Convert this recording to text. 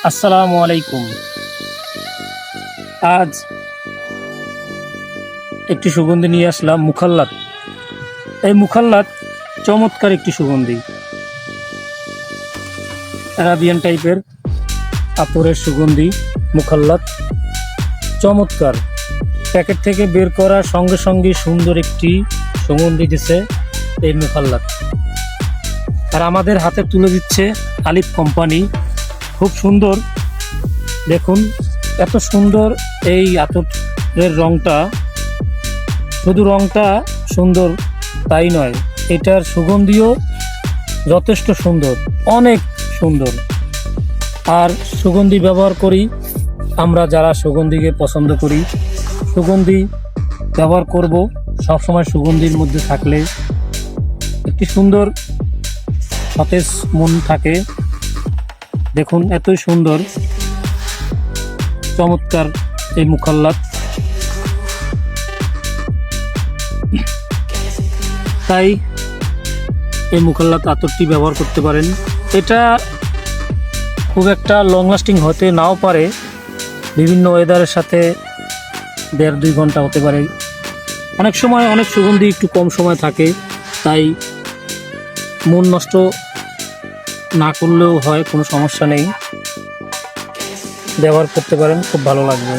আসসালামু আলাইকুম। আজ একটি সুগন্ধি নিয়ে আসলাম, মুখাল্লাত। এই মুখাল্লাত চমৎকার একটি সুগন্ধি, অ্যারাবিয়ান টাইপের আতরের সুগন্ধি। মুখাল্লাত চমৎকার, প্যাকেট থেকে বের করার সঙ্গে সঙ্গে সুন্দর একটি সুগন্ধি দিচ্ছে এই মুখাল্লাত। আর আমাদের হাতে তুলে দিচ্ছে আলিফ কোম্পানি। খুব সুন্দর, দেখুন এত সুন্দর এই আতরের রংটা। শুধু রংটা সুন্দর তাই নয়, এটার সুগন্ধিও যথেষ্ট সুন্দর, অনেক সুন্দর। আর সুগন্ধি ব্যবহার করি আমরা, যারা সুগন্ধিকে পছন্দ করি, সুগন্ধি ব্যবহার করব। সবসময় সুগন্ধির মধ্যে থাকলে একটি সুন্দর সতেজ মন থাকে। দেখুন এতই সুন্দর, চমৎকার এই মুখাল্লাত। তাই এই মুখাল্লাত আতরটি ব্যবহার করতে পারেন। এটা খুব একটা লং লাস্টিং হতে নাও পারে, বিভিন্ন ওয়েদারের সাথে 1.5-2 ঘন্টা হতে পারে। অনেক সময় অনেক সুগন্ধি একটু কম সময় থাকে, তাই মন নষ্ট না করলেও হয়, কোনো সমস্যা নেই, ব্যবহার করতে পারেন, খুব ভালো লাগবে।